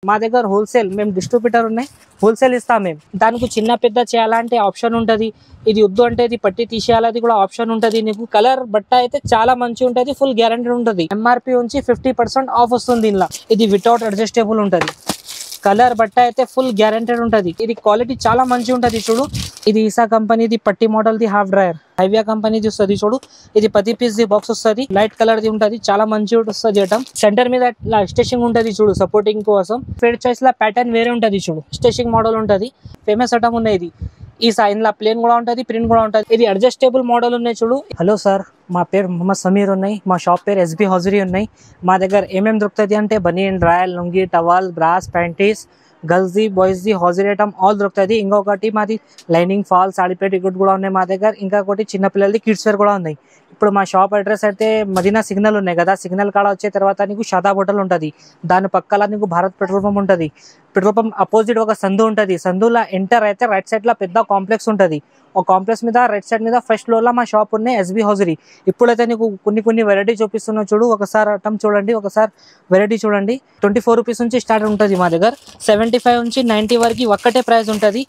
మా దగ్గర హోల్సేల్ మేము డిస్ట్రిబ్యూటర్ ఉన్నాయి, హోల్సేల్ ఇస్తాం మేము. దానికి చిన్న పెద్ద చేయాలంటే ఆప్షన్ ఉంటుంది. ఇది వద్దు అంటే ఇది పట్టి తీసేయాలి కూడా ఆప్షన్ ఉంటుంది. నీకు కలర్ బట్ట అయితే చాలా మంచి ఉంటుంది, ఫుల్ గ్యారంటీ ఉంటుంది. ఎంఆర్పి నుంచి 50% ఆఫ్ వస్తుంది ఇలా. ఇది వితౌట్ అడ్జస్టబుల్ ఉంటుంది. కలర్ బట్ట అయితే ఫుల్ గ్యారంటెడ్ ఉంటుంది. ఇది క్వాలిటీ చాలా మంచి ఉంటుంది చూడు. ఇది ఈసా కంపెనీది పట్టి మోడల్ ది హాఫ్ డ్రైయర్. హైవియా కంపెనీది వస్తుంది చూడు. ఇది 10 పీస్ ది బాక్స్ వస్తుంది, లైట్ కలర్ ది ఉంటుంది, చాలా మంచి వస్తుంది ఐటమ్. సెంటర్ మీద స్టేషింగ్ ఉంటుంది చూడు, సపోర్టింగ్ కోసం. ఫేడ్ చాయిస్ లా ప్యాటర్న్ వేరే ఉంటుంది చూడు, స్టేషింగ్ మోడల్ ఉంటుంది. ఫేమస్ ఐటమ్ ఉన్నాయి ఇది. ఈ ఇందులో ప్లేన్ కూడా ఉంటుంది, ప్రింట్ కూడా ఉంటుంది. ఇది అడ్జస్టబుల్ మోడల్ ఉన్నాయి చూడు. హలో సార్, మా పేరు మొహమ్మద్ సమీర్ ఉన్నాయి. మా షాప్ పేరు ఎస్బీ హౌజరీ ఉన్నాయి. మా దగ్గర ఏమేమి దొరుకుతుంది అంటే banian, drawer, lungi, towel, bras, panties, girls ది, బాయ్స్ ది, హౌజరీ ఐటమ్ ఆల్ దొరుకుతుంది. ఇంకొకటి మాది లైనింగ్, ఫాల్, సాడీ ప్లేట్ ఇగుడ్ కూడా ఉన్నాయి మా దగ్గర. ఇంకొకటి చిన్నపిల్లలది కిడ్స్ వేర్ కూడా ఉన్నాయి. ఇప్పుడు మా షాప్ అడ్రస్ అయితే మదీనా సిగ్నల్ ఉన్నాయి కదా, సిగ్నల్ కాడ వచ్చే తర్వాత నీకు షాదాబ్ హోటల్ ఉంటుంది. దాని పక్కల నీకు భారత్ పెట్రోల్ పంప్ ఉంటుంది. పెట్రోల్ పంప్ అపోజిట్ ఒక సందు ఉంటుంది. సందులో ఎంటర్ అయితే రైట్ సైడ్ లో పెద్ద కాంప్లెక్స్ ఉంటుంది. ఒక కాంప్లెక్స్ మీద రైట్ సైడ్ మీద ఫస్ట్ ఫ్లోర్ లో మా షాప్ ఉన్నాయి, ఎస్బీ హౌజరీ. ఇప్పుడైతే నీకు కొన్ని వెరైటీ చూపిస్తున్నా చూడు. ఒకసారి ఐటమ్ చూడండి, ఒకసారి వెరైటీ చూడండి. 24 రూపీస్ నుంచి స్టార్ట్ ఉంటుంది మా దగ్గర. 75 నుంచి 90 వరకు ఒక్కటే ప్రైస్ ఉంటుంది.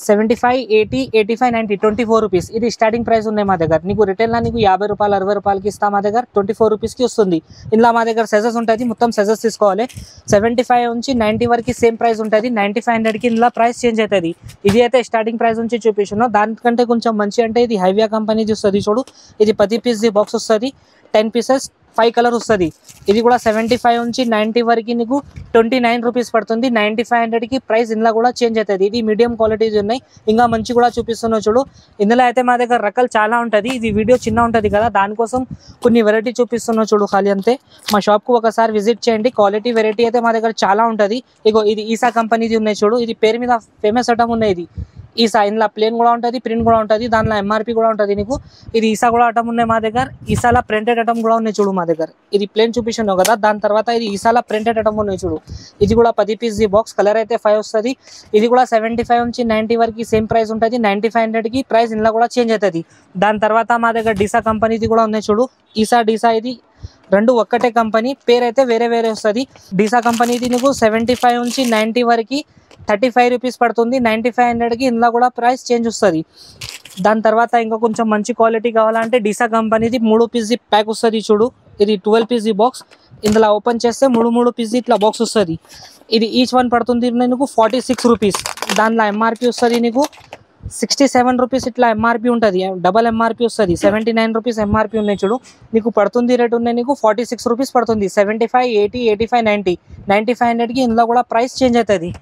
75, 80, 85, 90 24 రూపీస్ ఇది స్టార్టింగ్ ప్రైస్ ఉన్నాయి మా దగ్గర. నీకు రిటైల్ నీకు 50 రూపాయలు 60 రూపాయలకి ఇస్తా మా దగ్గర. 24 రూపీస్కి వస్తుంది. ఇందులో మా దగ్గర సైజెస్ ఉంటుంది, మొత్తం సైజెస్ తీసుకోవాలి. 75 నుంచి 90 వరకు సేమ్ ప్రైస్ ఉంటుంది. 9500కి ఇందులో ప్రైస్ చేంజ్ అవుతుంది. ఇది అయితే స్టార్టింగ్ ప్రైస్ నుంచి చూపిస్తున్నాను. దానికంటే కొంచెం మంచి అంటే ఇది హైవియా కంపెనీది వస్తుంది చూడు. ఇది 10 పీస్ బాక్స్ వస్తుంది, 10 పీసెస్ 5 కలర్ వస్తుంది. ఇది కూడా 75 నుంచి 90 వరకు నీకు 29 రూపీస్ పడుతుంది. 9500కి ప్రైస్ ఇందులో కూడా చేంజ్ అవుతుంది. ఇది మీడియం క్వాలిటీస్ ఉన్నాయి. ఇంకా మంచి కూడా చూపిస్తున్నావు చూడు. ఇందులో అయితే మా దగ్గర రకాలు చాలా ఉంటుంది. ఇది వీడియో చిన్న ఉంటుంది కదా, దానికోసం కొన్ని వెరైటీ చూపిస్తున్నావు చూడు ఖాళీ అంతే. మా షాప్కు ఒకసారి విజిట్ చేయండి. క్వాలిటీ వెరైటీ అయితే మా దగ్గర చాలా ఉంటుంది. ఇగో ఇది ఈసా కంపెనీది ఉన్నాయి చూడు. ఇది పేరు మీద ఫేమస్ ఐటమ్ ఉన్నాయి. ఇది ఈసా, ఇందులో ప్లేన్ కూడా ఉంటుంది, ప్రింట్ కూడా ఉంటుంది, దానిలో ఎంఆర్పి కూడా ఉంటుంది నీకు. ఇది ఈసా కూడా ఐటమ్ ఉన్నాయి మా దగ్గర. ఈసాలా ప్రింటెడ్ ఐటమ్ కూడా ఉన్నాయి చూడు మా దగ్గర. ఇది ప్లేన్ చూపించాను కదా, దాని తర్వాత ఇది ఈసాలా ప్రింటెడ్ ఐటమ్ ఉన్నాయి చూడు. ఇది కూడా 10 పీస్ బాక్స్, కలర్ అయితే 5 వస్తుంది. ఇది కూడా 75 నుంచి 90 వరకు సేమ్ ప్రైస్ ఉంటుంది. 9500కి ప్రైస్ ఇందులో కూడా చేంజ్ అవుతుంది. దాని తర్వాత మా దగ్గర డీసా కంపెనీది కూడా ఉన్నాయి చూడు. ఈసా, డీసా ఇది రెండు ఒక్కటే కంపెనీ, పేరు అయితే వేరే వేరే వస్తుంది. డీసా కంపెనీది నీకు 75 నుంచి 90 వరకు 35 రూపీస్ పడుతుంది. 9500కి ఇందులో కూడా ప్రైస్ చేంజ్ వస్తుంది. దాని తర్వాత ఇంకా కొంచెం మంచి క్వాలిటీ కావాలంటే డీసా కంపెనీది 3 పీస్ ప్యాక్ వస్తుంది చూడు. ఇది 12 పీస్ బాక్స్. ఇందులో ఓపెన్ చేస్తే 3 పీస్ ఇట్లా బాక్స్ వస్తుంది. ఇది ఈచ్ వన్ పడుతుంది నీకు 46 రూపీస్. దానిలో ఎంఆర్పి వస్తుంది నీకు 67 రూపీస్. ఇట్లా ఎంఆర్పి ఉంటుంది, డబల్ ఎంఆర్పి వస్తుంది. 79 రూపీస్ ఎంఆర్పి ఉన్నాయి చూడు. నీకు పడుతుంది రేట్ ఉన్నాయి నీకు 46 రూపీస్ పడుతుంది. 75, 80, 85, 90 9500కి ఇందులో కూడా ప్రైస్ చేంజ్ అవుతుంది.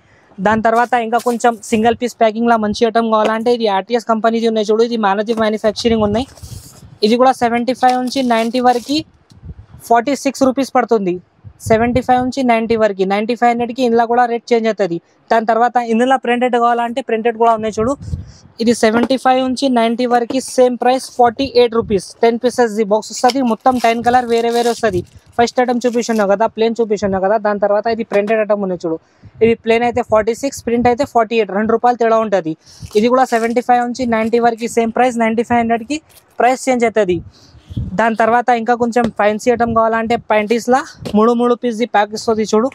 దాని తర్వాత ఇంకా కొంచెం సింగిల్ పీస్ ప్యాకింగ్లో మంచి ఐటమ్ కావాలంటే ఇది ఆర్టీఎస్ కంపెనీది ఉన్నాయి చూడు. ఇది మేనేజింగ్ మ్యానుఫ్యాక్చరింగ్ ఉన్నాయి. ఇది కూడా 75 నుంచి 90 వరకు 46 రూపీస్ పడుతుంది. 75 నుంచి 90 వరకు 9500కి ఇందులో కూడా రేట్ చేంజ్ అవుతుంది. దాని తర్వాత ఇందులో ప్రింటెడ్ కావాలంటే ప్రింటెడ్ కూడా ఉన్నాయి చూడు. ఇది 75 నుంచి 90 వరకు same price 48 rupees. 10 pieces box వస్తుంది. మొత్తం 10 కలర్ వేరే వేరే వస్తుంది. ఫస్ట్ ఐటమ్ చూపిస్తున్నావు కదా, ప్లేన్ చూపిస్తున్నావు కదా, దాని తర్వాత ఇది ప్రింటెడ్ ఐటమ్ ఉన్నాయి చూడు. ఇది ప్లేన్ అయితే 46, ప్రింట్ అయితే 48, 2 రూపాయలు తేడా ఉంటుంది. ఇది కూడా 75 నుంచి 90 వరకు సేమ్ ప్రైస్. 9500కి ప్రైస్ చేంజ్ అవుతుంది. దాని తర్వాత ఇంకా కొంచెం ఫ్యాన్సీ ఐటమ్ కావాలంటే ప్యాంటీస్లా 3 పీస్ ప్యాక్ వస్తుంది చూడు.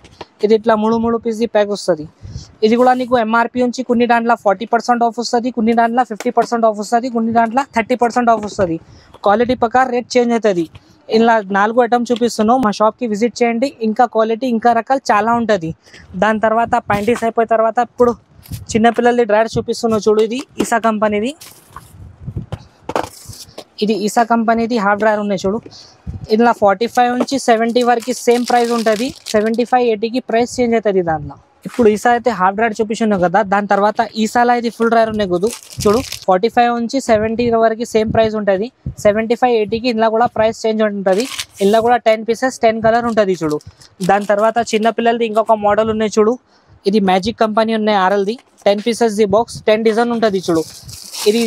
ఇది ఇట్లా 3 పీస్ ప్యాక్ వస్తుంది. ఇది కూడా నీకు ఎంఆర్పి నుంచి కొన్ని దాంట్లో 40% ఆఫ్ వస్తుంది, కొన్ని దాంట్లో 50% ఆఫ్ వస్తుంది, కొన్ని దాంట్లో 30% ఆఫ్ వస్తుంది. క్వాలిటీ ప్రకారం రేట్ చేంజ్ అవుతుంది. ఇలా 4 ఐటమ్ చూపిస్తున్నావు. మా షాప్కి విజిట్ చేయండి. ఇంకా క్వాలిటీ ఇంకా రకాలు చాలా ఉంటుంది. దాని తర్వాత ప్యాంటీస్ అయిపోయిన తర్వాత ఇప్పుడు చిన్నపిల్లలది డ్రైయర్ చూపిస్తున్నావు చూడు. ఇది ఈసా కంపెనీది. ఇది ఈసా కంపెనీది హాఫ్ డ్రైయర్ ఉన్నాయి చూడు. ఇందులో 45 నుంచి 70 వరకు సేమ్ ప్రైస్ ఉంటుంది. 75, 80కి ప్రైస్ చేంజ్ అవుతుంది దాంట్లో. ఇప్పుడు ఈసా అయితే హాఫ్ డ్రైయర్ చూపించాను కదా, దాని తర్వాత ఈసాలో ఇది ఫుల్ డ్రైయర్ ఉన్నాయి కదా చూడు. 45 నుంచి 70 వరకు సేమ్ ప్రైస్ ఉంటుంది. 75, 80కి ఇందులో కూడా ప్రైస్ చేంజ్ ఉంటుంది. ఇందులో కూడా 10 పీసెస్ 10 కలర్ ఉంటుంది చూడు. దాని తర్వాత చిన్నపిల్లలది ఇంకొక మోడల్ ఉన్నాయి చూడు. ఇది మ్యాజిక్ కంపెనీ ఉన్నాయి ఆర్ఎల్ది. 10 పీసెస్ బాక్స్, 10 డిజైన్ ఉంటుంది చూడు. ఇది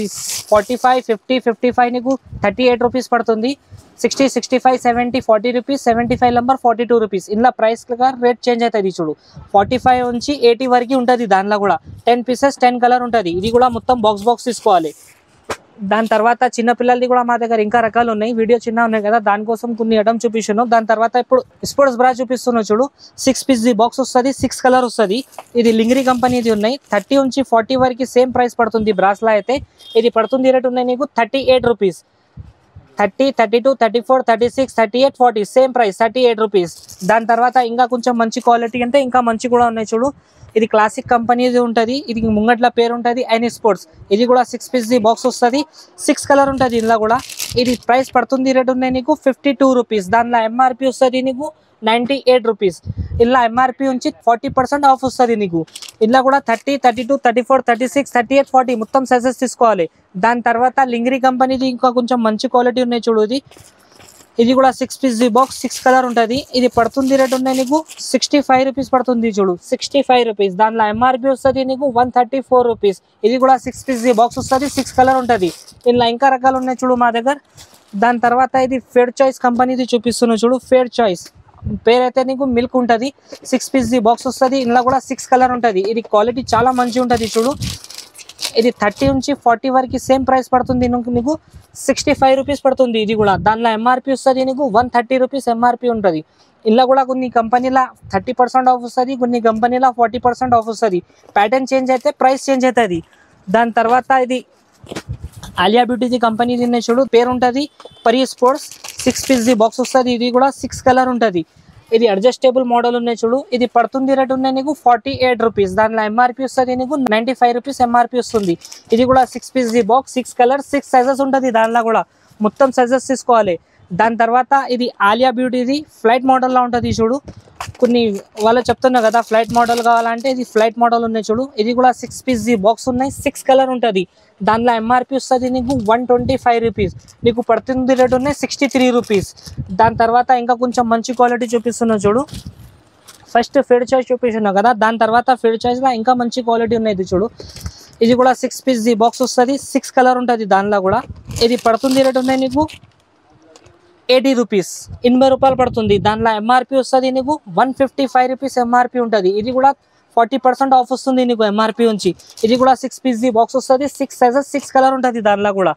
45, 50, 55 నీకు 38 రూపీస్ పడుతుంది. 60, 65, 70, 40 రూపీస్. 75 number 42 rupees. ఇందులో ప్రైస్ రేట్ చేంజ్ అవుతుంది చూడు. 45 నుంచి 80 వరకు ఉంటుంది. దానిలో కూడా 10 పీసెస్ 10 కలర్ ఉంటుంది. ఇది కూడా మొత్తం బాక్స్ తీసుకోవాలి. దాని తర్వాత చిన్న పిల్లలది కూడా మా దగ్గర ఇంకా రకాలు ఉన్నాయి. వీడియో చిన్న ఉన్నాయి కదా, దానికోసం కొన్ని ఐటమ్ చూపిస్తున్నాను. దాని తర్వాత ఇప్పుడు స్పోర్ట్స్ బ్రా చూపిస్తున్నావు చూడు. 6 పీస్ బాక్స్ వస్తుంది, 6 కలర్ వస్తుంది. ఇది లింగరీ కంపెనీది ఉన్నాయి. 30 నుంచి 40 వరకు సేమ్ ప్రైస్ పడుతుంది. బ్రాస్లో అయితే ఇది పడుతుంది రేట్ ఉన్నాయి నీకు 38 రూపీస్. 30, 32, 34, 36, 38, 40 same price 38 rupees. దాని తర్వాత ఇంకా కొంచెం మంచి క్వాలిటీ అంటే ఇంకా మంచి కూడా ఉన్నాయి చూడు. ఇది క్లాసిక్ కంపెనీది ఉంటుంది. ఇది ముంగట్ల పేరు ఉంటుంది ఐని స్పోర్ట్స్. ఇది కూడా 6 పీస్ బాక్స్ వస్తుంది, 6 కలర్ ఉంటుంది ఇందులో కూడా. ఇది ప్రైస్ పడుతుంది రేట్ ఉన్నాయి నీకు 52 రూపీస్. దానిలో ఎంఆర్పి వస్తుంది నీకు 98 రూపీస్. ఇలా ఎంఆర్పి నుంచి 40% ఆఫ్ వస్తుంది నీకు. ఇందులో కూడా 30, 32, 34, 36, 38, 40 మొత్తం సైజెస్ తీసుకోవాలి. దాని తర్వాత లింగరీ కంపెనీది ఇంకా కొంచెం మంచి క్వాలిటీ ఉన్నాయి చూడు. ఇది కూడా 6 పీస్ బాక్స్, 6 కలర్ ఉంటుంది. ఇది పడుతుంది రేట్ ఉన్నాయి నీకు 65 రూపీస్ పడుతుంది చూడు, 65 రూపీస్. దానిలో ఎంఆర్పి వస్తుంది నీకు 134 రూపీస్. ఇది కూడా 6 పీస్ బాక్స్ వస్తుంది, 6 కలర్ ఉంటుంది. ఇందులో ఇంకా రకాలు ఉన్నాయి చూడు మా దగ్గర. దాని తర్వాత ఇది ఫేర్ చాయిస్ కంపెనీది చూపిస్తున్నావు చూడు. ఫేర్ చాయిస్ పేరైతే నీకు మిల్క్ ఉంటుంది. 6 పీస్ బాక్స్ వస్తుంది. ఇందులో కూడా 6 కలర్ ఉంటుంది. ఇది క్వాలిటీ చాలా మంచిగా ఉంటుంది చూడు. ఇది 30 నుంచి 40 వరకు సేమ్ ప్రైస్ పడుతుంది నీకు 65 రూపీస్ పడుతుంది. ఇది కూడా దానిలో ఎంఆర్పి వస్తుంది నీకు 130 రూపీస్ ఎంఆర్పి ఉంటుంది. ఇలా కూడా కొన్ని కంపెనీల 30% ఆఫ్ వస్తుంది, కొన్ని కంపెనీల 40% ఆఫ్ వస్తుంది. ప్యాటర్న్ చేంజ్ అయితే ప్రైస్ చేంజ్ అవుతుంది. దాని తర్వాత ఇది ఆలియా బ్యూటీది కంపెనీది ఉన్నాయి చూడు. పేరు ఉంటుంది పరి స్పోర్ట్స్. 6 పీస్ బాక్స్ వస్తుంది. ఇది కూడా 6 కలర్ ఉంటుంది. ఇది అడ్జస్టబుల్ మోడల్ ఉన్నాయి చూడు. ఇది పడుతుంది రేట్ ఉన్నాయి నీకు 48 రూపీస్. దానిలో ఎంఆర్పి వస్తుంది నీకు 95 రూపీస్ ఎంఆర్పి వస్తుంది. ఇది కూడా 6 పీస్ బాక్స్, 6 కలర్, 6 సైజెస్ ఉంటుంది. దానిలో కూడా మొత్తం సైజెస్ తీసుకోవాలి. దాని తర్వాత ఇది ఆలియా బ్యూటీది ఫ్లైట్ మోడల్లో ఉంటుంది చూడు. కొన్ని వాళ్ళు చెప్తున్నా కదా ఫ్లైట్ మోడల్ కావాలంటే ఇది ఫ్లైట్ మోడల్ ఉన్నాయి చూడు. ఇది కూడా 6 పీస్ బాక్స్ ఉన్నాయి, 6 కలర్ ఉంటుంది. దానిలో ఎంఆర్పి వస్తుంది నీకు 125 రూపీస్. నీకు పడుతుంది రేట్ ఉన్నాయి 63 రూపీస్. దాని తర్వాత ఇంకా కొంచెం మంచి క్వాలిటీ చూపిస్తున్నావు చూడు. ఫస్ట్ ఫేర్ చాయిస్ చూపిస్తున్నావు కదా, దాని తర్వాత ఫేర్ చాయిస్లో ఇంకా మంచి క్వాలిటీ ఉన్నాయి చూడు. ఇది కూడా 6 పీస్ బాక్స్ వస్తుంది, 6 కలర్ ఉంటుంది. దానిలో కూడా ఇది పడుతుంది రేట్ ఉన్నాయి నీకు 80 రూపీస్, 80 రూపాయలు పడుతుంది. దానిలో ఎంఆర్పి వస్తుంది నీకు 155 రూపీస్ ఎంఆర్పి ఉంటుంది. ఇది కూడా 40% ఆఫ్ వస్తుంది నీకు ఎంఆర్పి నుంచి. ఇది కూడా 6 పీస్ బాక్స్ వస్తుంది, 6 సైజెస్, 6 కలర్ ఉంటుంది దానిలో కూడా.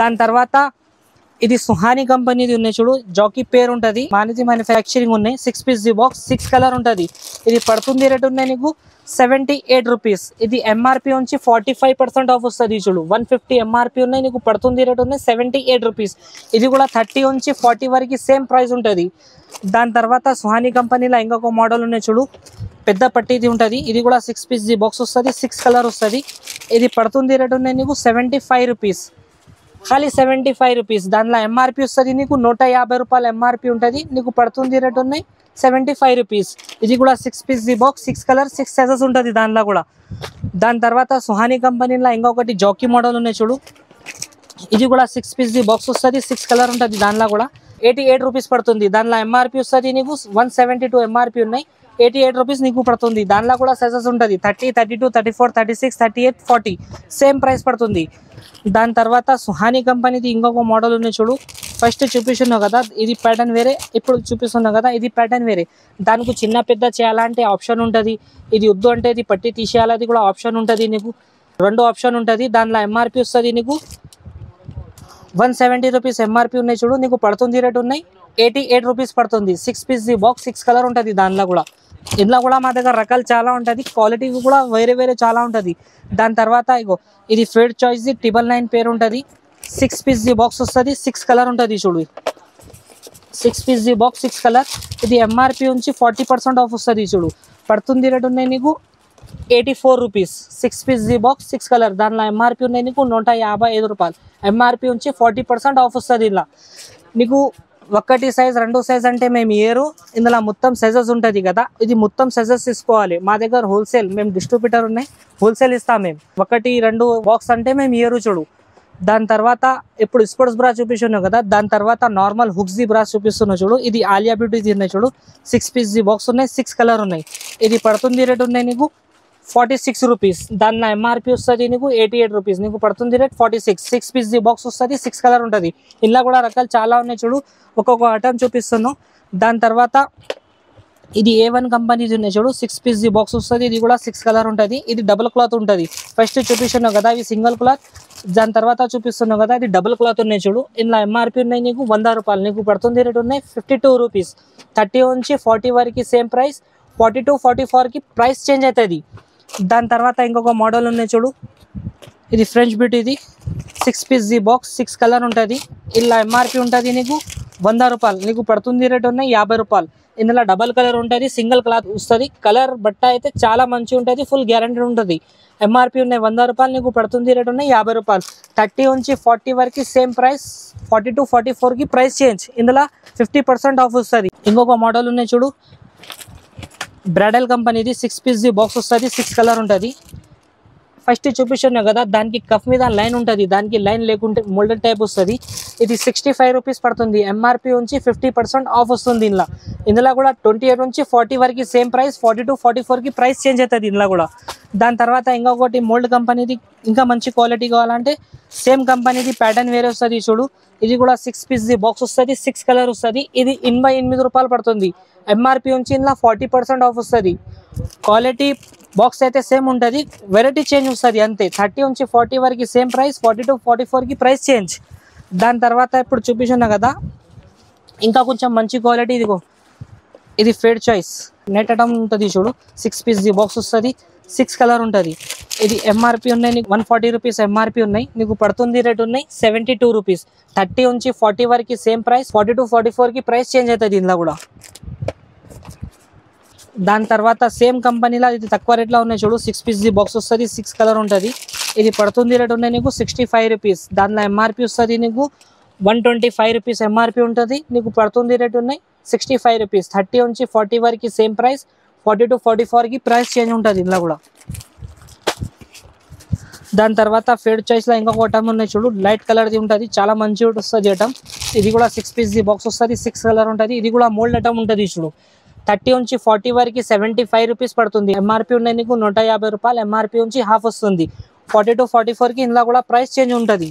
దాని తర్వాత ఇది సుహానీ కంపెనీది ఉన్నాయి చూడు. జాకీ పేరు ఉంటుంది, మానిది మ్యానుఫ్యాక్చరింగ్ ఉన్నాయి. 6 పీస్ బాక్స్, 6 కలర్ ఉంటుంది. ఇది పడుతుంది రేట్ ఉన్నాయి నీకు 78 రూపీస్. ఇది ఎంఆర్పి నుంచి 45% ఆఫ్ వస్తుంది చూడు. 150 ఎంఆర్పి ఉన్నాయి, నీకు పడుతుంది రేట్ ఉన్నాయి 78 రూపీస్. ఇది కూడా 30 నుంచి 40 వరకు సేమ్ ప్రైస్ ఉంటుంది. దాని తర్వాత సుహానీ కంపెనీలో ఇంకొక మోడల్ ఉన్నాయి చూడు. పెద్ద పట్టీది ఉంటుంది. ఇది కూడా 6 పీస్ బాక్స్ వస్తుంది, 6 కలర్ వస్తుంది. ఇది పడుతుంది రేట్ ఉన్నాయి నీకు 75 రూపీస్, ఖాళీ 75 రూపీస్. దానిలో ఎంఆర్పి వస్తుంది నీకు 150 రూపాయలు ఎంఆర్పి ఉంటుంది. నీకు పడుతుంది రేట్ ఉన్నాయి 75 రూపీస్. ఇది కూడా 6 పీస్ బాక్స్, 6 కలర్, 6 సైజెస్ ఉంటుంది దానిలో కూడా. దాని తర్వాత సుహానీ కంపెనీలో ఇంకొకటి జాకీ మోడల్ ఉన్నాయి చూడు. ఇది కూడా 6 పీస్ బాక్స్ వస్తుంది, 6 కలర్ ఉంటుంది. దానిలో కూడా 88 రూపీస్ పడుతుంది. దానిలో ఎంఆర్పి వస్తుంది నీకు 172 ఎంఆర్పి ఉన్నాయి, 88 రూపీస్ నీకు పడుతుంది. దానిలో కూడా సైజెస్ ఉంటుంది 30, 32, 34, 36, 38, 40 సేమ్ ప్రైస్ పడుతుంది. దాని తర్వాత సుహానీ కంపెనీది ఇంకొక మోడల్ ఉన్నాయి చూడు. ఫస్ట్ చూపిస్తున్నావు కదా, ఇది ప్యాటర్న్ వేరే. ఇప్పుడు చూపిస్తున్నావు కదా, ఇది ప్యాటర్న్ వేరే. దానికి చిన్న పెద్ద చేయాలంటే ఆప్షన్ ఉంటుంది. ఇది వద్దు అంటే ఇది పట్టి తీసేయాలి కూడా ఆప్షన్ ఉంటుంది నీకు. 2 ఆప్షన్ ఉంటుంది. దానిలో ఎంఆర్పి వస్తుంది నీకు 170 రూపీస్ ఎంఆర్పి ఉన్నాయి చూడు. నీకు పడుతుంది రేట్ ఉన్నాయి 88 రూపీస్ పడుతుంది. 6 పీస్ బాక్స్, 6 కలర్ ఉంటుంది దానిలో కూడా. ఇందులో కూడా మా దగ్గర రకాలు చాలా ఉంటుంది, క్వాలిటీ కూడా వేరే వేరే చాలా ఉంటుంది. దాని తర్వాత ఇగో ఇది ఫేర్ చాయిస్ 999 పేరు ఉంటుంది. 6 పీస్ బాక్స్ వస్తుంది, 6 కలర్ ఉంటుంది చూడు. 6 పీస్ బాక్స్, 6 కలర్. ఇది ఎంఆర్పి నుంచి 40% ఆఫ్ వస్తుంది చూడు. పడుతుంది రేట్ ఉన్నాయి నీకు 84 రూపీస్. 6 piece box, 6 colour. దానిలో ఎంఆర్పి ఉన్నాయి నీకు 155 రూపాయలు. ఎంఆర్పి నుంచి 40% ఆఫ్ వస్తుంది. ఇలా నీకు 1 సైజ్ 2 సైజ్ అంటే మేము ఇయరు. ఇందులో మొత్తం సైజెస్ ఉంటుంది కదా, ఇది మొత్తం సైజెస్ తీసుకోవాలి. మా దగ్గర హోల్సేల్, మేము డిస్ట్రిబ్యూటర్ ఉన్నాయి, హోల్సేల్ ఇస్తాం మేము. 1, 2 బాక్స్ అంటే మేము ఇయరు చూడు. దాని తర్వాత ఇప్పుడు స్పోర్ట్స్ బ్రా చూపిస్తున్నావు కదా, దాని తర్వాత నార్మల్ హుక్స్ది బ్రాస్ చూపిస్తున్నావు చూడు. ఇది ఆలియా బ్యూటీది ఉన్నాయి చూడు. 6 పీస్ బాక్స్ ఉన్నాయి, 6 కలర్ ఉన్నాయి. ఇది పడుతుంది రేట్ ఉన్నాయి నీకు 46 రూపీస్. దానిలో ఎంఆర్పి వస్తుంది నీకు 88 రూపీస్. నీకు పడుతుంది రేట్ 46. 6 పీస్ బాక్స్ వస్తుంది, 6 కలర్ ఉంటుంది. ఇలా కూడా రకాలు చాలా ఉన్నాయి చూడు. ఒక్కొక్క ఐటమ్ చూపిస్తున్నాను. దాని తర్వాత ఇది A1 కంపెనీ ఉన్నాయి చూడు, 6 పీస్ బాక్స్ వస్తుంది. ఇది కూడా 6 కలర్ ఉంటుంది. ఇది డబుల్ క్లాత్ ఉంటుంది. ఫస్ట్ చూపిస్తున్నావు కదా ఇవి సింగిల్ క్లాత్, దాని తర్వాత చూపిస్తున్నావు కదా ఇది డబుల్ క్లాత్ ఉన్నాయి చూడు. ఇందులో MRP ఉన్నాయి నీకు 100 రూపాయలు, నీకు పడుతుంది రేట్ ఉన్నాయి 52 రూపీస్. 30 నుంచి 40 వరకు సేమ్ ప్రైస్, 42 44కి ప్రైస్ చేంజ్ అవుతుంది. దాని తర్వాత ఇంకొక మోడల్ ఉన్నాయి చూడు, ఇది ఫ్రెంచ్ బ్యూటీ. ఇది 6 పీస్ బాక్స్, 6 కలర్ ఉంటుంది. ఇలా MRP ఉంటుంది నీకు 100 రూపాయలు, నీకు పడుతుంది రేట్ ఉన్నాయి 50 రూపాయలు. ఇందులో డబల్ కలర్ ఉంటుంది, సింగిల్ క్లాత్ వస్తుంది. కలర్ బట్ట అయితే చాలా మంచిగా ఉంటుంది, ఫుల్ గ్యారంటీ ఉంటుంది. MRP ఉన్నాయి 100 రూపాయలు, నీకు పడుతుంది రేట్ ఉన్నాయి 50 రూపాయలు. 30 నుంచి 40 వరకు సేమ్ ప్రైస్, 42 44కి ప్రైస్ చేంజ్. ఇందులో 50% ఆఫ్ వస్తుంది. ఇంకొక మోడల్ ఉన్నాయి చూడు, బ్రాడల్ కంపెనీది 6 పీస్ బాక్స్ వస్తుంది. 6 కలర్ ఉంటుంది. ఫస్ట్ చూపిస్తున్నావు కదా దానికి కఫ్ మీద లైన్ ఉంటుంది, దానికి లైన్ లేకుంటే మోల్డెడ్ టైప్ వస్తుంది. ఇది 65 రూపీస్ పడుతుంది. MRP నుంచి 50% ఆఫ్ వస్తుంది. ఇందులో కూడా 28 నుంచి 40 వరకు సేమ్ ప్రైస్, 42 44కి ప్రైస్ చేంజ్ అవుతుంది ఇందులో కూడా. దాని తర్వాత ఇంకొకటి మోల్డ్ కంపెనీది ఇంకా మంచి క్వాలిటీ కావాలంటే సేమ్ కంపెనీది ప్యాటర్న్ వేరే వస్తుంది చూడు. ఇది కూడా 6 పీస్ బాక్స్ వస్తుంది. 6 కలర్ వస్తుంది. ఇది 88 రూపాయలు పడుతుంది. MRP నుంచి ఇందులో 40% ఆఫ్ వస్తుంది. క్వాలిటీ బాక్స్ అయితే సేమ్ ఉంటుంది, వెరైటీ చేంజ్ వస్తుంది అంతే. 30 నుంచి 40 వరకు సేమ్ ప్రైస్, 42 44కి ప్రైస్ చేంజ్. దాని తర్వాత ఇప్పుడు చూపిస్తున్నా కదా ఇంకా కొంచెం మంచి క్వాలిటీ, ఇదిగో ఇది ఫేడ్ చాయిస్ నెట్ ఐటమ్ ఉంటుంది చూడు. 6 పీస్ బాక్స్ వస్తుంది. 6 కలర్ ఉంటుంది. ఇది MRP ఉన్నాయి నీకు 140 రూపీస్ MRP ఉన్నాయి, నీకు పడుతుంది రేట్ ఉన్నాయి 72 రూపీస్. 30 నుంచి 40 వరకు సేమ్ ప్రైస్, 42 44కి ప్రైస్ చేంజ్ అవుతుంది ఇందులో కూడా. దాని తర్వాత సేమ్ కంపెనీలో ఇది తక్కువ రేట్లో ఉన్నాయి చూడు. 6 పీస్ బాక్స్ వస్తుంది. 6 కలర్ ఉంటుంది. ఇది పడుతుంది రేట్ ఉన్నాయి నీకు 65 రూపీస్. దాంట్లో MRP వస్తుంది నీకు 125 రూపీస్ MRP ఉంటుంది, నీకు పడుతుంది రేట్ ఉన్నాయి 65 రూపీస్. 30 నుంచి 40 వరకు సేమ్ ప్రైస్, 42 44కి ప్రైస్ చేంజ్ ఉంటుంది ఇందులో కూడా. దాని తర్వాత ఫేడ్ చాయిస్లో ఇంకొక ఐటమ్ ఉన్నాయి చూడు, లైట్ కలర్ది ఉంటుంది, చాలా మంచిగా వస్తుంది ఐటమ్. ఇది కూడా 6 పీస్ బాక్స్ వస్తుంది. 6 కలర్ ఉంటుంది. ఇది కూడా మోల్డ్ ఐటమ్ ఉంటుంది చూడు. 30 నుంచి 40 వరకు 75 రూపీస్ పడుతుంది. MRP ఉన్నాయి నీకు 150 రూపాయలు. MRP నుంచి హాఫ్ వస్తుంది. 42 44కి ఇందులో కూడా ప్రైస్ చేంజ్ ఉంటుంది.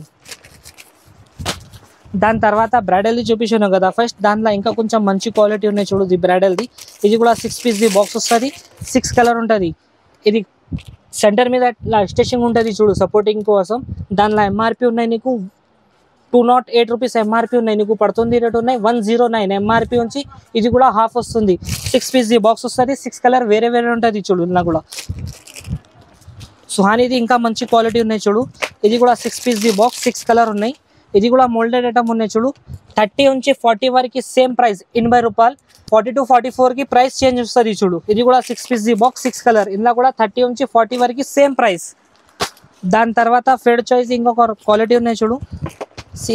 దాని తర్వాత బ్రాడల్ది చూపించాను కదా ఫస్ట్, దాంట్లో ఇంకా కొంచెం మంచి క్వాలిటీ ఉన్నాయి చూడు. ఇది బ్రాడల్ది. ఇది కూడా 6 పీస్ బాక్స్ వస్తుంది. 6 కలర్ ఉంటుంది. ఇది సెంటర్ మీద స్టిచ్చింగ్ ఉంటుంది చూడు సపోర్టింగ్ కోసం. దాంట్లో MRP ఉన్నాయి నీకు 208 రూపీస్ MRP ఉన్నాయి, నీకు పడుతుంది రేట్ ఉన్నాయి 109 MRP నుంచి. ఇది కూడా హాఫ్ వస్తుంది. 6 పీస్ బాక్స్ వస్తుంది. 6 కలర్ వేరే వేరే ఉంటుంది చూడు ఇలా కూడా. సుహానీది ఇంకా మంచి క్వాలిటీ ఉన్నాయి చూడు. ఇది కూడా 6 పీస్ బాక్స్, 6 కలర్ ఉన్నాయి. ఇది కూడా మోల్డెడ్ ఐటమ్ ఉన్నాయి చూడు. 30 నుంచి 40 వరకు సేమ్ ప్రైస్ 80 రూపాయలు. 42 44కి ప్రైస్ చేంజ్ వస్తుంది చూడు. ఇది కూడా 6 పీస్ బాక్స్, 6 కలర్. ఇందులో కూడా 30 నుంచి 40 వరకు సేమ్ ప్రైస్. దాని తర్వాత ఫేడ్ చాయిస్ ఇంకొక క్వాలిటీ ఉన్నాయి చూడు.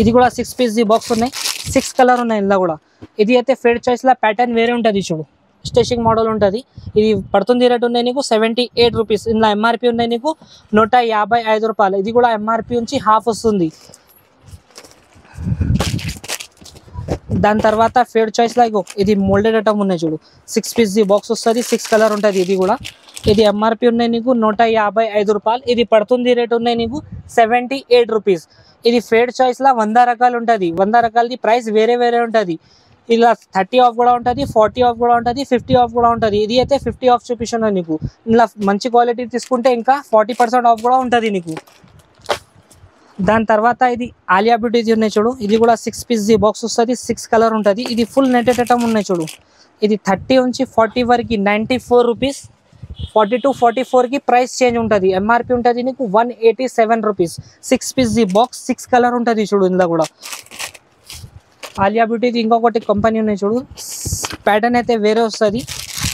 ఇది కూడా 6 పీస్ బాక్స్ ఉన్నాయి. 6 కలర్ ఉన్నాయి ఇందులో కూడా. ఇది అయితే ఫేడ్ చాయిస్లో ప్యాటర్న్ వేరే ఉంటుంది చూడు, స్టిచింగ్ మోడల్ ఉంటుంది. ఇది పడుతుంది రేట్ ఉన్నాయి నీకు 78 రూపీస్. ఇందులో MRP ఉన్నాయి నీకు 155 రూపాయలు. ఇది కూడా MRP నుంచి హాఫ్ వస్తుంది. దాని తర్వాత ఫేడ్ చాయిస్లో ఇది మోల్డెడ్ ఐటమ్ ఉన్నాయి చూడు. 6 పీస్ బాక్స్ వస్తుంది. 6 కలర్ ఉంటుంది. ఇది కూడా ఇది MRP ఉన్నాయి నీకు 155 రూపాయలు. ఇది పడుతుంది రేట్ ఉన్నాయి నీకు 78 రూపీస్. ఇది ఫేడ్ చాయిస్లో 100 రకాలు ఉంటుంది. 100 రకాలది ప్రైస్ వేరే వేరే ఉంటుంది. ఇలా 30 ఆఫ్ కూడా ఉంటుంది, 40 ఆఫ్ కూడా ఉంటుంది, 50 ఆఫ్ కూడా ఉంటుంది. ఇది అయితే 50 ఆఫ్ చూపిస్తున్నాను నీకు. ఇలా మంచి క్వాలిటీ తీసుకుంటే ఇంకా 40% ఆఫ్ కూడా ఉంటుంది నీకు. దాని తర్వాత ఇది ఆలియా బ్యూటీది ఉన్నాయి చూడు. ఇది కూడా 6 పీస్ బాక్స్ వస్తుంది. 6 కలర్ ఉంటుంది. ఇది ఫుల్ నెట్టెడ్ ఐటమ్ ఉన్నాయి చూడు. ఇది 30 నుంచి 40 వరకు 94 రూపీస్. 42 44కి ప్రైస్ చేంజ్ ఉంటుంది. MRP ఉంటుంది నీకు 187 రూపీస్. 6 పీస్ బాక్స్, 6 కలర్ ఉంటుంది చూడు. ఇందులో కూడా ఆలియా బ్యూటీది ఇంకొకటి కంపెనీ ఉన్నాయి చూడు. ప్యాటర్న్ అయితే వేరే వస్తుంది.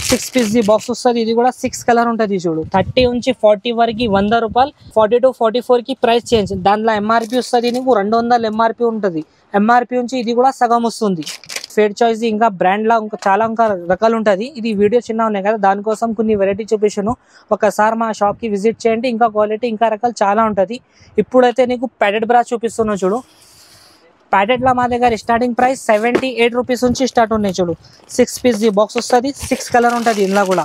6 పీస్ బాక్స్ వస్తుంది. ఇది కూడా 6 కలర్ ఉంటుంది చూడు. 30 నుంచి 40 వరకు 100 రూపాయలు. 42 44కి ప్రైస్ చేంజ్. దాంట్లో MRP వస్తుంది నీకు 200 MRP ఉంటుంది. MRP నుంచి ఇది కూడా సగం వస్తుంది. ఫేడ్ చాయిస్ ఇంకా బ్రాండ్లో ఇంకా చాలా రకాలు ఉంటుంది. ఇది వీడియో చిన్న ఉన్నాయి కదా, దానికోసం కొన్ని వెరైటీ చూపించాను. ఒకసారి మా షాప్కి విజిట్ చేయండి. ఇంకా క్వాలిటీ ఇంకా రకాలు చాలా ఉంటుంది. ఇప్పుడైతే నీకు ప్యాడెడ్ బ్రా చూపిస్తున్నాను చూడు. ప్యాడెడ్లో మా దగ్గర స్టార్టింగ్ ప్రైస్ 78 రూపీస్ నుంచి స్టార్ట్ ఉన్నాయి చూడు. 6 పీస్ బాక్స్ వస్తుంది. 6 కలర్ ఉంటుంది ఇందులో కూడా.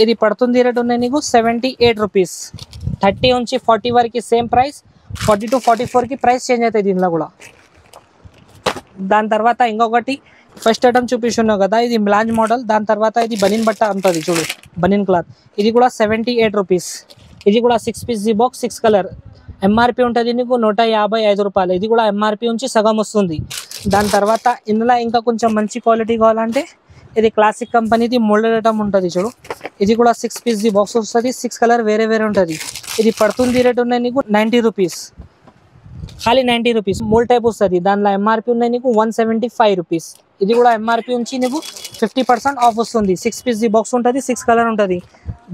ఇది పడుతుంది రేట్ ఉన్నాయి నీకు 78 రూపీస్. 30 నుంచి 40 వరకు సేమ్ ప్రైస్. 42 44కి ప్రైస్ చేంజ్ అవుతుంది ఇందులో కూడా. దాని తర్వాత ఇంకొకటి ఫస్ట్ ఐటమ్ చూపిస్తున్నావు కదా, ఇది బ్లాంజ్ మోడల్. దాని తర్వాత ఇది బనీన్ బట్ట ఉంటుంది చూడు, బనీన్ క్లాత్. ఇది కూడా 78 రూపీస్. ఇది కూడా 6 పీస్ జీ బాక్స్, 6 కలర్. ఎంఆర్పి ఉంటుంది నీకు 155 రూపాయలు. ఇది కూడా ఎంఆర్పి నుంచి సగం వస్తుంది. దాని తర్వాత ఇందులో ఇంకా కొంచెం మంచి క్వాలిటీ కావాలంటే ఇది క్లాసిక్ కంపెనీది మోల్డెడ్ ఐటమ్ ఉంటుంది చూడు. ఇది కూడా 6 పీస్ జీ బాక్స్ వస్తుంది. 6 కలర్ వేరే వేరే ఉంటుంది. ఇది పడుతుంది రేట్ ఉన్నాయి నీకు 90 రూపీస్, ఖాళీ 90 రూపీస్. మోల్డ్ టైప్ వస్తుంది. దానిలో ఎంఆర్పి ఉన్నాయి నీకు 175 రూపీస్. ఇది కూడా ఎంఆర్పి నుంచి నీకు 50% ఆఫ్ వస్తుంది. 6 పీస్ జీ బాక్స్ ఉంటుంది, 6 కలర్ ఉంటుంది.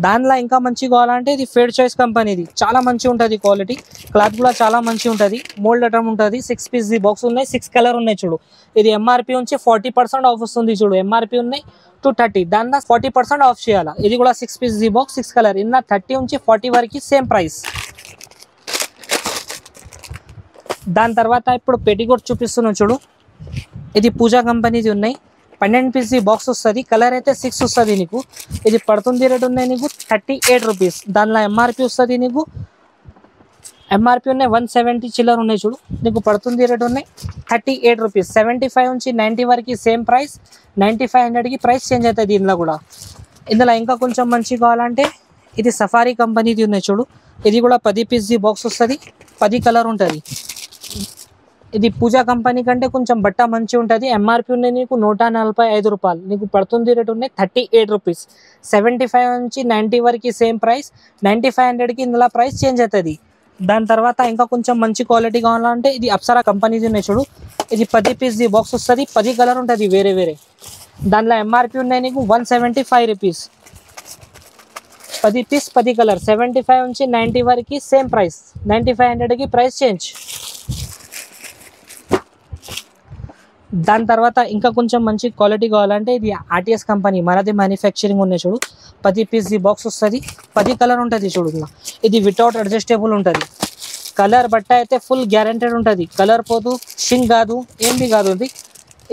దానిలో ఇంకా మంచి కావాలంటే ఇది ఫేడ్ చాయిస్ కంపెనీది, చాలా మంచి ఉంటుంది క్వాలిటీ. క్లాత్ కూడా చాలా మంచి ఉంటుంది. మోల్డ్ ఐటమ్ ఉంటుంది. 6 పీస్ జీ బాక్స్ ఉన్నాయి, 6 కలర్ ఉన్నాయి చూడు. ఇది ఎంఆర్పి నుంచి 40% ఆఫ్ వస్తుంది చూడు. ఎంఆర్పి ఉన్నాయి 230, దానిలో 40% ఆఫ్ చేయాలి. ఇది కూడా 6 పీస్ జీ బాక్స్, 6 కలర్. ఇందులో 30 నుంచి 40 వరకు సేమ్ ప్రైస్. దాని తర్వాత ఇప్పుడు పెటికోట్ చూపిస్తున్నాను చూడు. ఇది పూజా కంపెనీది ఉన్నాయి. 12 పీస్ బాక్స్ వస్తుంది. కలర్ అయితే 6 వస్తుంది నీకు. ఇది పడుతుంది రేట్ ఉన్నాయి నీకు 38 రూపీస్. దానిలో ఎంఆర్పి వస్తుంది నీకు, ఎంఆర్పి ఉన్నాయి 170 చిల్లర్ ఉన్నాయి చూడు. నీకు పడుతుంది రేట్ ఉన్నాయి 38 రూపీస్. 75 నుంచి 90 వరకు సేమ్ ప్రైస్. 9500కి ప్రైస్ చేంజ్ అవుతుంది దీనిలో కూడా. ఇందులో ఇంకా కొంచెం మంచి కావాలంటే ఇది సఫారీ కంపెనీది ఉన్నాయి చూడు. ఇది కూడా 10 పీస్ బాక్స్ వస్తుంది, 10 కలర్ ఉంటుంది. ఇది పూజా కంపెనీ కంటే కొంచెం బట్ట మంచి ఉంటుంది. ఎంఆర్పి ఉన్నాయి నీకు 145 రూపాయలు. నీకు పడుతుంది రేట్ ఉన్నాయి 38 రూపీస్. 75 నుంచి 90 వరకు సేమ్ ప్రైస్. 9500కి ఇందులో ప్రైస్ చేంజ్ అవుతుంది. దాని తర్వాత ఇంకా కొంచెం మంచి క్వాలిటీ కావాలంటే ఇది అప్సరా కంపెనీది ఉన్నాయి చూడు. ఇది 10 పీస్ బాక్స్ వస్తుంది, 10 కలర్ ఉంటుంది వేరే వేరే. దానిలో ఎంఆర్పి ఉన్నాయి నీకు 175 రూపీస్. 10 piece 10 colour. 75 నుంచి 90 వరకు సేమ్ ప్రైస్. 9500కి ప్రైస్ చేంజ్. దాని తర్వాత ఇంకా కొంచెం మంచి క్వాలిటీ కావాలంటే ఇది ఆర్టీఎస్ కంపెనీ మనది మ్యానుఫ్యాక్చరింగ్ ఉన్నాయి చూడు. 10 పీస్ బాక్స్ వస్తుంది, 10 కలర్ ఉంటుంది చూడు. ఇది వితౌట్ అడ్జస్టబుల్ ఉంటుంది. కలర్ బట్ట అయితే ఫుల్ గ్యారెంటెడ్ ఉంటుంది. కలర్ పోదు, షింక్ కాదు, ఏమి కాదు.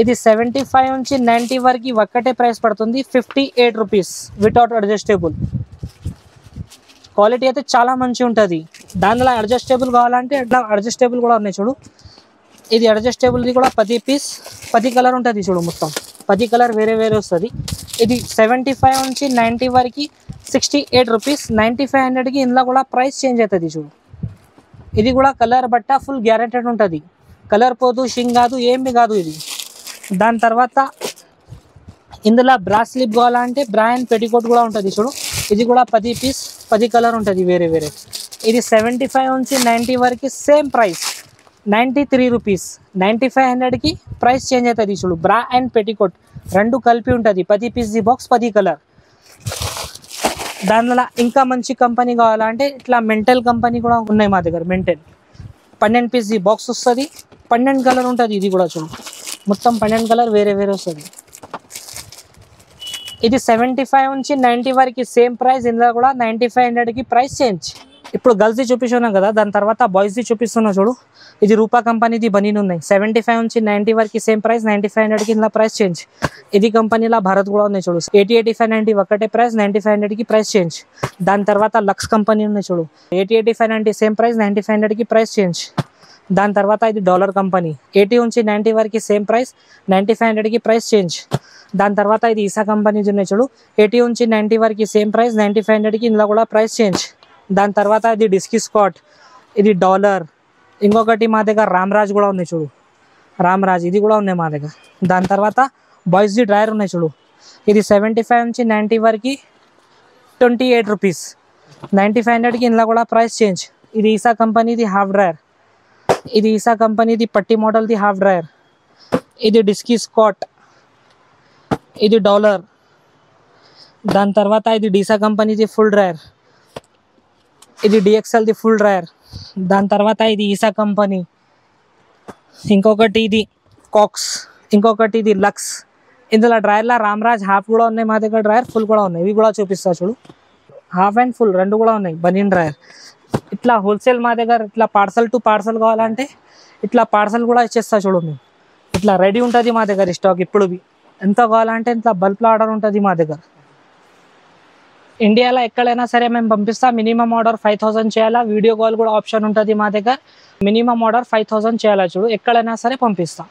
ఇది 75 నుంచి 90 వరకు ఒక్కటే ప్రైస్ పడుతుంది, 58 రూపీస్ వితౌట్ అడ్జస్టబుల్. క్వాలిటీ అయితే చాలా మంచి ఉంటుంది. దానిలో అడ్జస్టబుల్ కావాలంటే అట్లా అడ్జస్టబుల్ కూడా ఉన్నాయి చూడు. ఇది అడ్జస్టబుల్ది కూడా 10 పీస్ 10 కలర్ ఉంటుంది చూడు. మొత్తం 10 కలర్ వేరే వేరే వస్తుంది. ఇది 75 నుంచి 90 వరకు 68 రూపీస్. 9500కి ఇందులో కూడా ప్రైస్ చేంజ్ అవుతుంది చూడు. ఇది కూడా కలర్ బట్ట ఫుల్ గ్యారెంటెడ్ ఉంటుంది. కలర్ పోదు, షింక్ కాదు, ఏమి కాదు ఇది. దాని తర్వాత ఇందులో బ్రా స్లిప్ కావాలంటే బ్రా అండ్ పెటికోట్ కూడా ఉంటుంది చూడు. ఇది కూడా 10 పీస్ 10 కలర్ ఉంటుంది వేరే వేరే. ఇది 75 నుంచి 90 వరకు సేమ్ ప్రైస్, 93 రూపీస్. 9500కి ప్రైస్ చేంజ్ అవుతుంది చూడు. బ్రా అండ్ పెటికోట్ రెండు కలిపి ఉంటుంది. 10 పీస్ బాక్స్, 10 కలర్. దానిలో ఇంకా మంచి కంపెనీ కావాలంటే ఇట్లా మెంటల్ కంపెనీ కూడా ఉన్నాయి మా దగ్గర. మెంటల్ 12 పీస్ బాక్స్ వస్తుంది, 12 కలర్ ఉంటుంది. ఇది కూడా చూడు, మొత్తం 12 కలర్ వేరే వేరే వస్తుంది. ఇది 75 నుంచి 90 వరకు సేమ్ ప్రైస్. ఇందులో కూడా 9500కి ప్రైస్ చేంజ్. ఇప్పుడు గర్ల్స్ది చూపిస్తున్నాం కదా, దాని తర్వాత బాయ్స్ది చూపిస్తున్నా చూడు. ఇది రూపా కంపెనీది బనీన్ ఉన్నాయి. 75 నుంచి 90 వరకు సేమ్ ప్రైస్. 9500కి ఇందులో ప్రైస్ చేంజ్. ఇది కంపెనీలో భారత్ కూడా ఉన్నాయి చూడు. 80, 85, 90 ఒకటే ప్రైస్. 9500కి ప్రైస్ చేంజ్. దాని తర్వాత లక్స్ కంపెనీ ఉన్నాయి చూడు. 80, 85, 90 సేమ్ ప్రైస్. 9500కి ప్రైస్ చేంజ్. దాని తర్వాత ఇది డాలర్ కంపెనీ. 80 నుంచి 90 వరకు సేమ్ ప్రైస్. 9500కి ప్రైస్ చేంజ్. దాని తర్వాత ఇది ఈసా కంపెనీది ఉన్నాయి చూడు. 80 నుంచి 90 వరకు సేమ్ ప్రైస్. 9500కి ఇందులో కూడా ప్రైస్ చేంజ్. దాని తర్వాత ఇది డిస్కీ స్కాట్, ఇది డాలర్. ఇంకొకటి మా దగ్గర రామ్రాజ్ కూడా ఉన్నాయి చూడు. రామ్రాజ్ ఇది కూడా ఉన్నాయి మా దగ్గర. దాని తర్వాత బాయ్స్ది డ్రైయర్ ఉన్నాయి చూడు. ఇది 75 నుంచి 90 వరకు 28 రూపీస్. 9500కి ఇందులో కూడా ప్రైస్ చేంజ్. ఇది ఈసా కంపెనీది హాఫ్ డ్రైయర్. ఇది ఈసా కంపెనీది పట్టి మోడల్ది హాఫ్ డ్రైయర్. ఇది డిస్కీ స్కాట్, ఇది డాలర్. దాని తర్వాత ఇది డీసా కంపెనీది ఫుల్ డ్రైయర్. ఇది డిఎక్స్ఎల్ది ఫుల్ డ్రైయర్. దాని తర్వాత ఇది ఈసా కంపెనీ. ఇంకొకటి ఇది కాక్స్. ఇంకొకటి ఇది లక్స్. ఇందులో డ్రైయర్లో రామ్రాజ్ హాఫ్ కూడా ఉన్నాయి మా దగ్గర. డ్రైయర్ ఫుల్ కూడా ఉన్నాయి. ఇవి కూడా చూపిస్తా చూడు. హాఫ్ అండ్ ఫుల్ రెండు కూడా ఉన్నాయి. బనీన్ డ్రైయర్ ఇట్లా హోల్సేల్ మా దగ్గర. ఇట్లా పార్సల్ టు పార్సల్ కావాలంటే ఇట్లా పార్సల్ కూడా ఇచ్చేస్తా చూడు. మేము ఇట్లా రెడీ ఉంటుంది మా దగ్గర స్టాక్. ఇప్పుడు ఎంత కావాలంటే ఇంత బల్క్లో ఆర్డర్ ఉంటుంది మా దగ్గర. ఇండియాలో ఎక్కడైనా సరే మేము పంపిస్తాం. మినిమం ఆర్డర్ 5000 చేయాలా. వీడియో కాల్ కూడా ఆప్షన్ ఉంటుంది మా దగ్గర. మినిమం ఆర్డర్ 5000 చేయాలా చూడు. ఎక్కడైనా సరే పంపిస్తాం.